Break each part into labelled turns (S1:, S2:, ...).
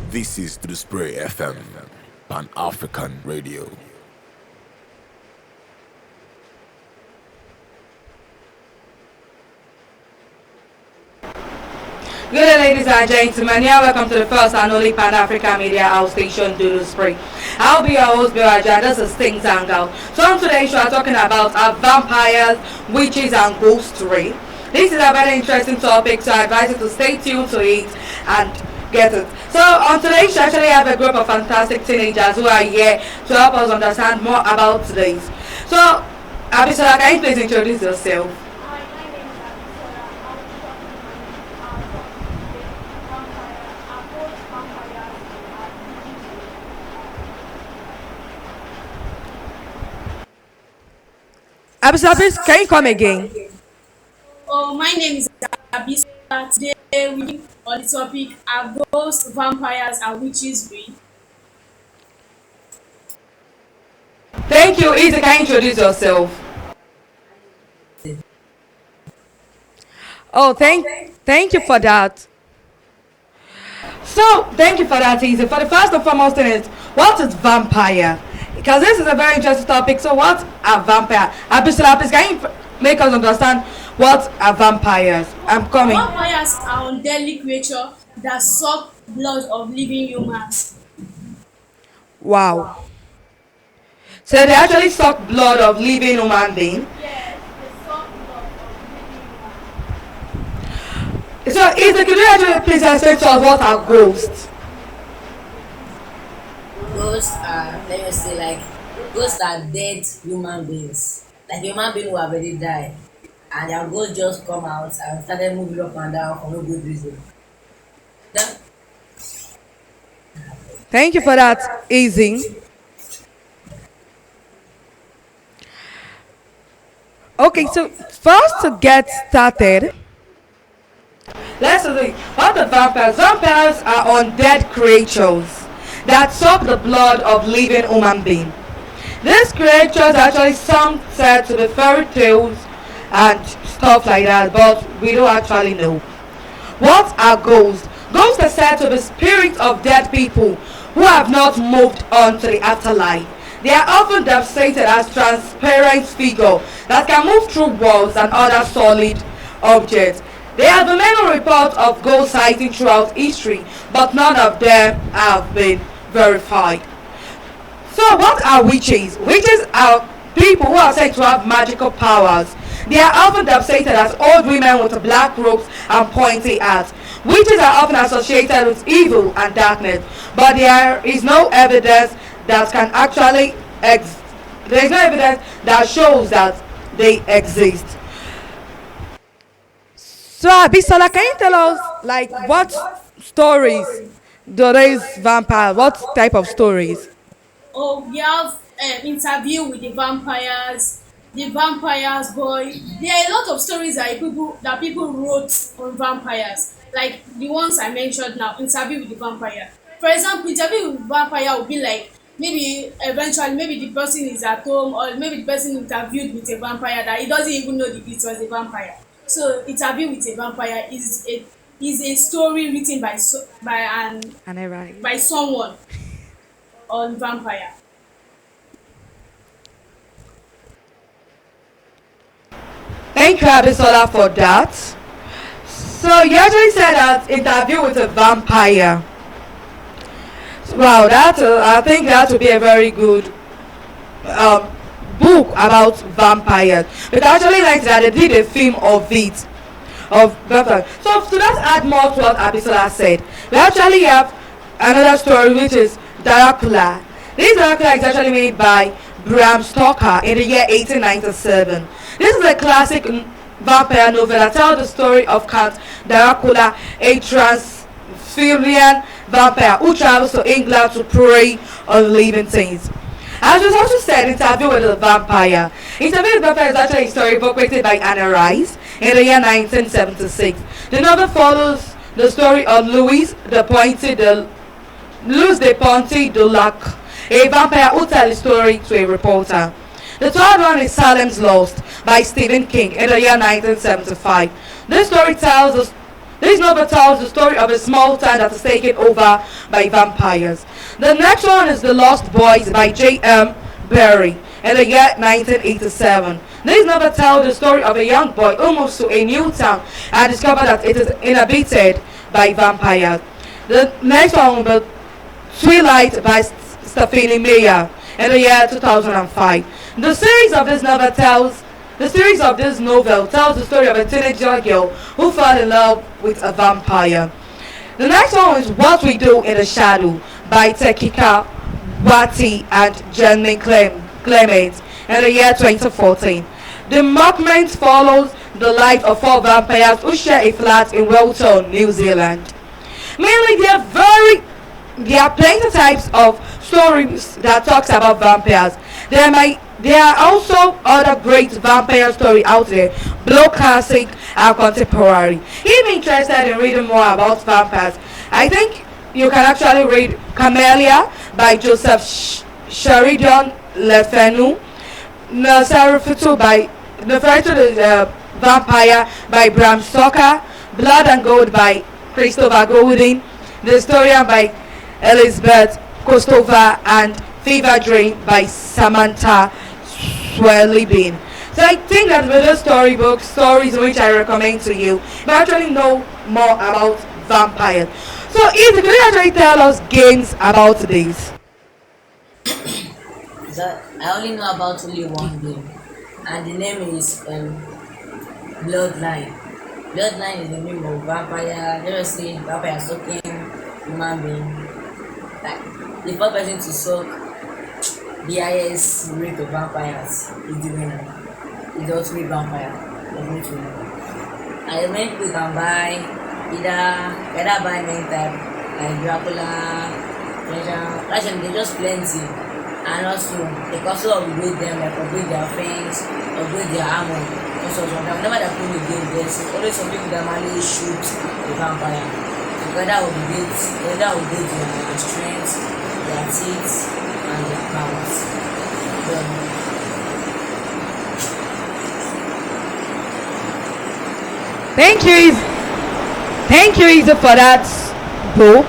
S1: This is Duduspreeofficial FM, Pan-African Radio.
S2: Good day, ladies and gentlemen. Here, welcome to the first and only Pan-African media house station, Dudu Spray. I'll be your host, Bewaji, and this is Things Hangout. So on today's show, I'm talking about vampires, witches, and ghost story. This is a very interesting topic, so I advise you to stay tuned to it and get it. So on today's show, actually, I have a group of fantastic teenagers who are here to help us understand more about this. So, Abisola, can you please introduce yourself? Abisola, please, can you come again?
S3: Oh, my name is Abisola. Today we on the topic are ghosts, vampires, and witches real?
S2: Thank you. Issy, can you introduce yourself? Oh, thank you for that. So, thank you for that, Issy. For the first and foremost thing is, what is vampire? Because this is a very interesting topic. So, what are vampire? Abisola, please, can you make us understand what are vampires? I'm coming.
S3: Vampires are undeadly creatures that suck blood of living humans.
S2: Wow. So they actually suck blood of living human being.
S3: Yes, they suck blood of living humans.
S2: So, Issy, could you actually please explain to us what are ghosts?
S4: Ghosts are, let me say, like, ghosts are dead human beings. Like human beings who have already died. And their ghosts just come out and started moving up and down for no good reason. Then,
S2: Thank you for that, Issy. Okay, so first to get started, let's see what the vampires. Vampires are undead creatures that suck the blood of living human beings. These creatures are actually some said to be fairy tales and stuff like that, but we don't actually know. What are ghosts? Ghosts are said to be spirits of dead people who have not moved on to the afterlife. They are often depicted as transparent figures that can move through walls and other solid objects. There have been many reports of ghost sightings throughout history, but none of them have been verified. So, what are witches? Witches are people who are said to have magical powers. They are often depicted as old women with black robes and pointy hats. Witches are often associated with evil and darkness, but there is no evidence that can actually there is no evidence that shows that they exist. So, Abisola, can you tell us like what stories do these vampires? What type of stories?
S3: Oh, we have interview with the vampires boy. There are a lot of stories that people wrote on vampires, like the ones I mentioned now. Interview with the vampire. For example, interview with vampire would be like maybe eventually maybe the person is at home, or maybe the person interviewed with a vampire that he doesn't even know that it was a vampire. So interview with a vampire is a story written
S2: And I write.
S3: by someone on vampire.
S2: Thank you, Abisola, for that. So you actually said that interview with a vampire. Wow, I think that would be a very good book about vampires. But I actually like that they did a film of it, of vampires. So to that add more to what Abisola said, we actually have another story which is Dracula. This Dracula is actually made by Bram Stoker in the year 1897. This is a classic vampire novel that tells the story of Count Dracula, a Transylvanian vampire who travels to England to prey on living things. As was also said, Interview with a Vampire. Interview with a Vampire is actually a story book written by Anna Rice in the year 1976. The novel follows the story of Louis de Ponte de Lac, a vampire who tells a story to a reporter. The third one is Salem's Lost by Stephen King in the year 1975. This This novel tells the story of a small town that is taken over by vampires. The next one is The Lost Boys by J.M. Barrie in the year 1987. This novel tells the story of a young boy who moves to a new town and discovers that it is inhabited by vampires. The next one will be Twilight by Stephanie Meyer in the year 2005. The series of this novel tells the story of a teenager girl who fell in love with a vampire. The next one is What We Do in the Shadow by Tekika Wati and Jenny Clement in the year 2014. The mockment follows the life of four vampires who share a flat in Wellington, New Zealand. Mainly, there are plenty types of stories that talks about vampires. There are also other great vampire stories out there, both classic and contemporary. If you're interested in reading more about vampires, I think you can actually read Camellia by Joseph Sheridan Le Fanu, Nosferatu by Nefertiti the Vampire by Bram Stoker, Blood and Gold by Christopher Golden, The Historian by Elizabeth Kostova, and Fever Dream by Samantha Swellibin. So I think that with those stories which I recommend to you, you actually know more about vampires. So if you could actually tell us games about this.
S4: I only know about only one game, and the name is Bloodline. Bloodline is the name of vampire. Let us say vampire sucking human being. Like the first person to suck the highest rate of vampires is the winner. It's the ultimate vampire, the ultimate winner. And many people can buy either buy many type like Dracula, treasure, they just plenty. And also they also upgrade them, like upgrade their friends, upgrade their armor. Also, whenever they play the game, there's always some people that mainly shoot the vampire. So whether upgrade their strength, their teeth, and their powers.
S2: Thank you, Isa, for that book.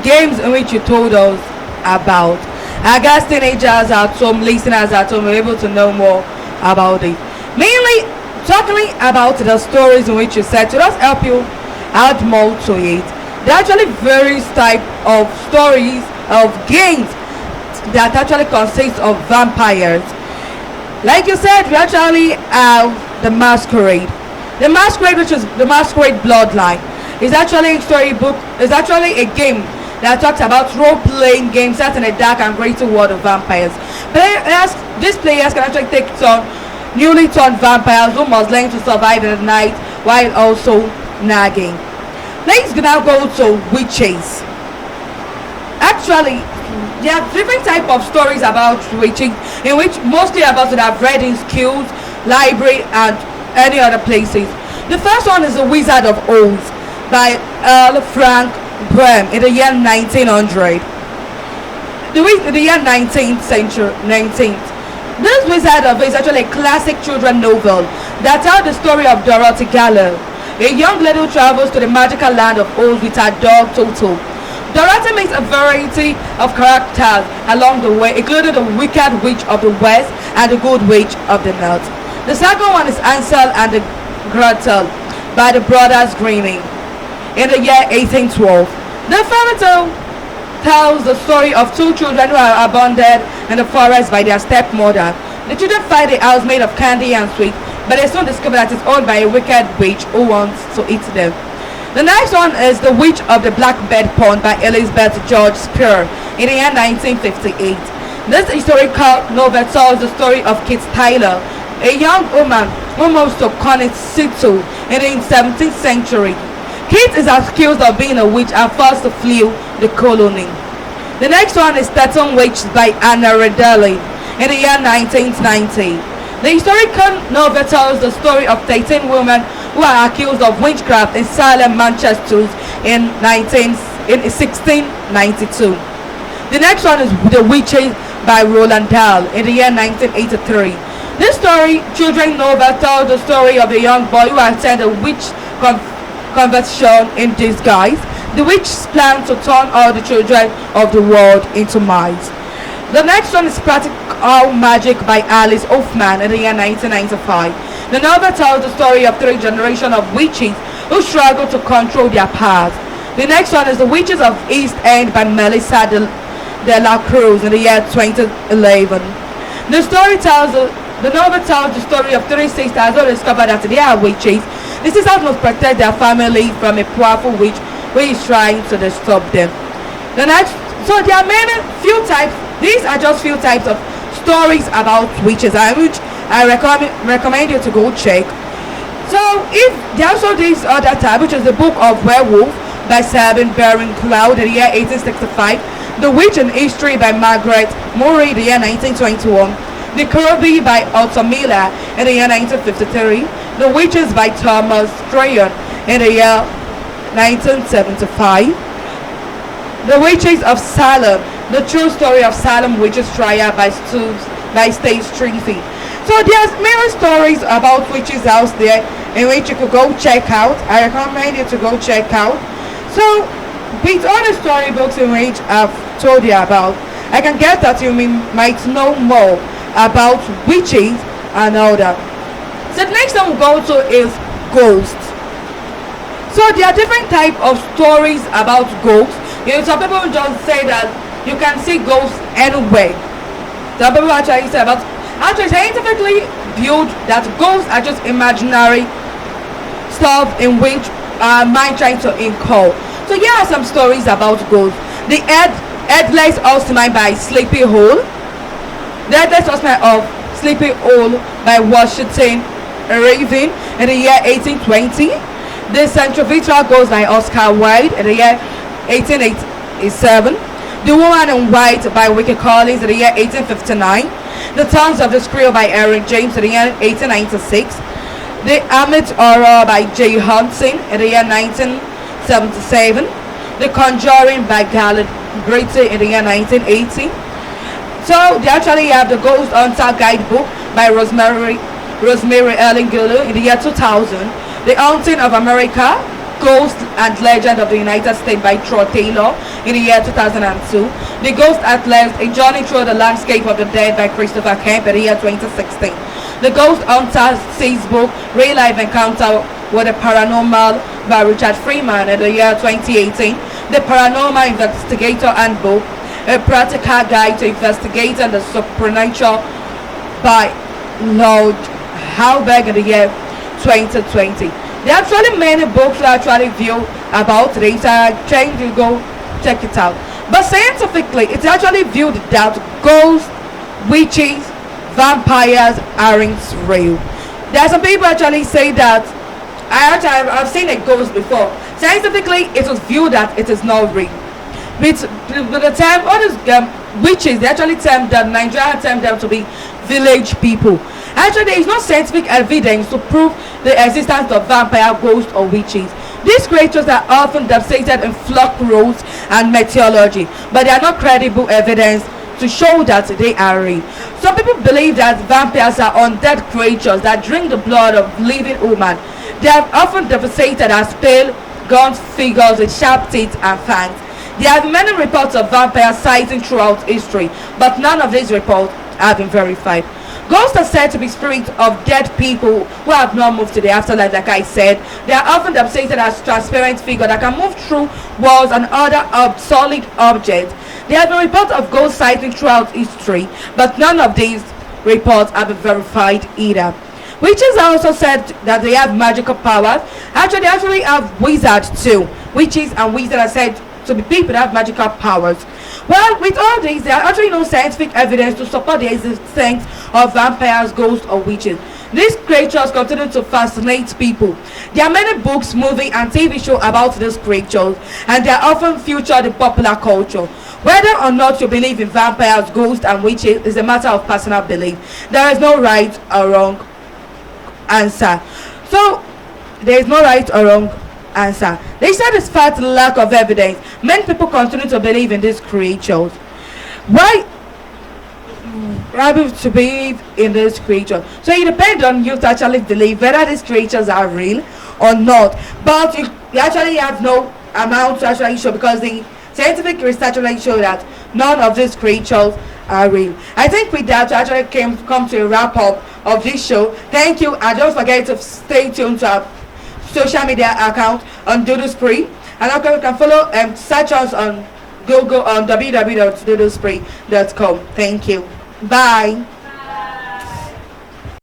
S2: Games in which you told us about. I guess teenagers at home, listeners at home, are able to know more about it. Mainly talking about the stories in which you said to just help you add more to it. There are actually various type of stories of games that actually consist of vampires. Like you said, we actually have the Masquerade. The Masquerade, which is the Masquerade Bloodline, is actually a storybook. Is actually a game that talks about role-playing games set in a dark and gritty world of vampires. These players can actually take on newly turned vampires who must learn to survive in the night while also nagging. Let's now go to witches. Actually, there are different type of stories about witches, in which mostly about that I've read in schools, library, and any other places. The first one is The Wizard of Oz by Earl Frank Boehm in the year 1900. The year 19th century. This Wizard of Oz is actually a classic children novel that tells the story of Dorothy Gallo, a young lady who travels to the magical land of Oz with her dog Toto. Dorothy meets a variety of characters along the way, including the Wicked Witch of the West and the Good Witch of the North. The second one is Ansel and the Gretel by the Brothers Grimm in the year 1812. The fairy tale tells the story of two children who are abandoned in the forest by their stepmother. The children find a house made of candy and sweet, but they soon discover that it's owned by a wicked witch who wants to eat them. The next one is The Witch of the Blackbird Pond by Elizabeth George Spear in the year 1958. This historical novel tells the story of Kit Tyler, a young woman who moves to Connecticut in the 17th century. Kit is accused of being a witch and forced to flee the colony. The next one is 13 Witches by Anna Reddelli in the year 1990. The historical novel tells the story of 13 women who are accused of witchcraft in Salem, Manchester in 1692. The next one is The Witches by Roald Dahl in the year 1983. This children's novel tells the story of a young boy who attends a witch con- conversion in disguise. The witches plan to turn all the children of the world into mice. The next one is Practical Magic by Alice Hoffman in the year 1995. The novel tells the story of three generations of witches who struggle to control their past. The next one is The Witches of East End by Melissa de la Cruz in the year 2011. The novel tells the story of three sisters who discover that they are witches. The sisters must protect their family from a powerful witch who is trying to disturb them. So there are many few types. These are just few types of stories about witches, which I recommend you to go check. So if there also this other type, which is the Book of Werewolf by Sabine Baring Cloud in the year 1865, The Witch in History by Margaret Murray in the year 1921, The Kirby by Otto Miller in the year 1953, The Witches by Thomas Strahan in the year 1975, The Witches of Salem, The True Story of Salem Witches Trial by State Streethy. So there's many stories about witches out there in which you could go check out. I recommend you to go check out. So with all the storybooks in which I've told you about, I can get that you might know more about witches and all that. So the next one we'll go to is ghosts. So there are different types of stories about ghosts. Some people just say that you can see ghosts anywhere. Some people actually say scientifically viewed that ghosts are just imaginary stuff in which our mind trying to incur. So here are some stories about ghosts. The Headless Horseman by Sleepy Hollow. The Headless Horseman of Sleepy Hollow by Washington Irving in the year 1820. The Centrifugal Ghost by Oscar Wilde in the year 1887. The Woman in White by Wilkie Collins in the year 1859. The Tongues of the Screw by Eric James in the year 1896. The Amit Horror by J. Hunting in the year 1977. The Conjuring by Garland Brady in the year 1980. So they actually have the Ghost Hunter Guidebook by Rosemary Ellen Gulu in the year 2000. The Haunting of America, Ghost and Legend of the United States by Troy Taylor in the year 2002. The Ghost Atlas, A Journey Through the Landscape of the Dead by Christopher Kemp in the year 2016. The Ghost Hunter Seas Book, Real Life Encounter with the Paranormal by Richard Freeman in the year 2018. The Paranormal Investigator Handbook, A Practical Guide to Investigating the Supernatural by Lord Halberg in the year 2020. There are actually many books that actually view about this. I'm trying to go check it out. But scientifically, it's actually viewed that ghosts, witches, vampires aren't real. There are some people actually say that I've seen a ghost before. Scientifically, it was viewed that it is not real. With the time, all these witches, they actually term them, Nigeria term them to be village people. Actually, there is no scientific evidence to prove the existence of vampire, ghosts, or witches. These creatures are often designated in folk roles and mythology, but they are not credible evidence to show that they are real. Some people believe that vampires are undead creatures that drink the blood of living women. They are often designated as pale, gaunt figures with sharp teeth and fangs. There have been many reports of vampire sightings throughout history, but none of these reports have been verified. Ghosts are said to be spirits of dead people who have not moved to the afterlife, like I said. They are often depicted as transparent figures that can move through walls and other solid objects. There have been reports of ghost sightings throughout history, but none of these reports have been verified either. Witches are also said that they have magical powers. Actually, they actually have wizards too. Witches and wizards are said to be people that have magical powers. Well, with all this, there are actually no scientific evidence to support the existence of vampires, ghosts, or witches. These creatures continue to fascinate people. There are many books, movies, and TV shows about these creatures, and they are often featured in popular culture. Whether or not you believe in vampires, ghosts, and witches is a matter of personal belief. There is no right or wrong answer. So, there is no right or wrong answer. They said despite the lack of evidence, many people continue to believe in these creatures. Why able to believe in this creature. So it depends on you to actually believe whether these creatures are real or not. But you actually have no amount to actually show, because the scientific research actually show that none of these creatures are real. I think with that, we actually come to a wrap up of this show. Thank you, and don't forget to stay tuned to our social media account on Duduspree, and also you can follow search us on Google on www.duduspree.com. Thank you. Bye.